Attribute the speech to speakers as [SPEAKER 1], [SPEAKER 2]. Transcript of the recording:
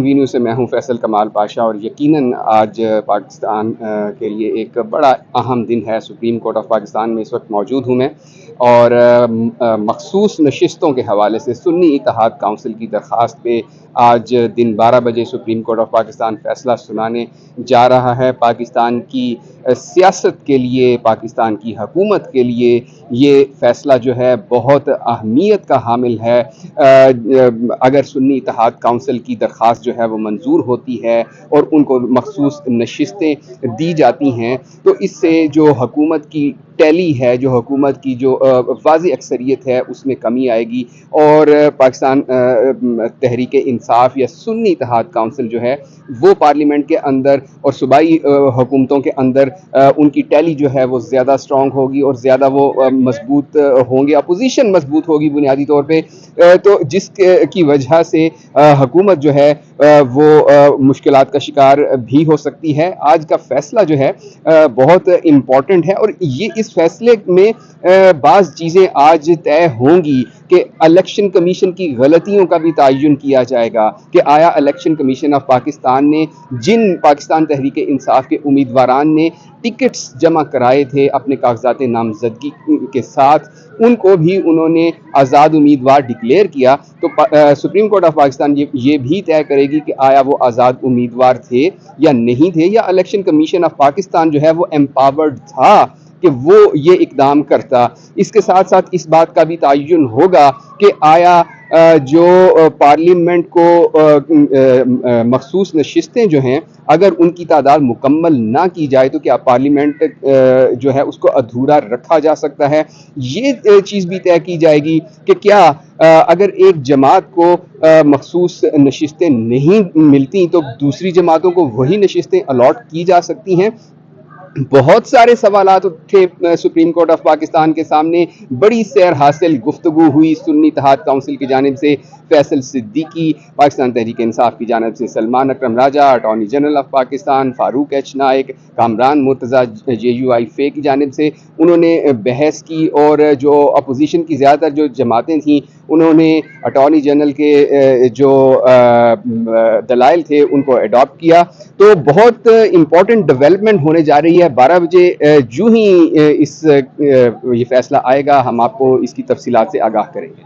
[SPEAKER 1] V news سے میں ہوں فیصل کمال پاشا، اور یقیناً آج پاکستان کے لیے ایک بڑا اہم دن ہے۔ سپریم کورٹ آف پاکستان میں اس وقت موجود ہوں میں، اور مخصوص نشستوں کے حوالے سے سنی اتحاد کونسل کی درخواست پہ آج دن 12 بجے سپریم کورٹ آف پاکستان فیصلہ سنانے جا رہا ہے۔ پاکستان کی سیاست کے لیے، پاکستان کی حکومت کے لیے یہ فیصلہ جو ہے بہت اہمیت کا حامل ہے۔ اگر سنی اتحاد کونسل کی درخواست جو ہے وہ منظور ہوتی ہے اور ان کو مخصوص نشستیں دی جاتی ہیں، تو اس سے جو حکومت کی ٹیلی ہے، جو حکومت کی جو واضح اکثریت ہے، اس میں کمی آئے گی، اور پاکستان تحریک انصاف یا سنی اتحاد کونسل جو ہے وہ پارلیمنٹ کے اندر اور صوبائی حکومتوں کے اندر ان کی ٹیلی جو ہے وہ زیادہ اسٹرانگ ہوگی اور زیادہ وہ مضبوط ہوں گے، اپوزیشن مضبوط ہوگی بنیادی طور پہ، تو جس کی وجہ سے حکومت جو ہے وہ مشکلات کا شکار بھی ہو سکتی ہے۔ آج کا فیصلہ جو ہے بہت امپورٹنٹ ہے، اور یہ اس فیصلے میں بعض چیزیں آج طے ہوں گی کہ الیکشن کمیشن کی غلطیوں کا بھی تعین کیا جائے گا کہ آیا الیکشن کمیشن آف پاکستان نے جن پاکستان تحریک انصاف کے امیدواران نے ٹکٹس جمع کرائے تھے اپنے کاغذات نامزدگی کے ساتھ، ان کو بھی انہوں نے آزاد امیدوار ڈکلیئر کیا، تو سپریم کورٹ آف پاکستان یہ بھی طے کرے گی کہ آیا وہ آزاد امیدوار تھے یا نہیں تھے، یا الیکشن کمیشن آف پاکستان جو ہے وہ امپاورڈ تھا کہ وہ یہ اقدام کرتا۔ اس کے ساتھ ساتھ اس بات کا بھی تعین ہوگا کہ آیا جو پارلیمنٹ کو مخصوص نشستیں جو ہیں اگر ان کی تعداد مکمل نہ کی جائے تو کیا پارلیمنٹ جو ہے اس کو ادھورا رکھا جا سکتا ہے۔ یہ چیز بھی طے کی جائے گی کہ کیا اگر ایک جماعت کو مخصوص نشستیں نہیں ملتی تو دوسری جماعتوں کو وہی نشستیں الاٹ کی جا سکتی ہیں۔ بہت سارے سوالات تھے سپریم کورٹ آف پاکستان کے سامنے، بڑی سیر حاصل گفتگو ہوئی سنی اتحاد کونسل کی جانب سے، فیصل صدیقی پاکستان تحریک انصاف کی جانب سے، Salman Akram Raja attorney general of Pakistan, Farooq H Naek, Kamran Murtaza J U I F کی جانب سے انہوں نے بحث کی، اور جو اپوزیشن کی زیادہ تر جو جماعتیں تھیں انہوں نے اٹارنی جنرل کے جو دلائل تھے ان کو اڈاپٹ کیا۔ تو بہت امپورٹنٹ ڈیولپمنٹ ہونے جا رہی ہے۔ 12 بجے جو ہی یہ فیصلہ آئے گا ہم آپ کو اس کی تفصیلات سے آگاہ کریں گے۔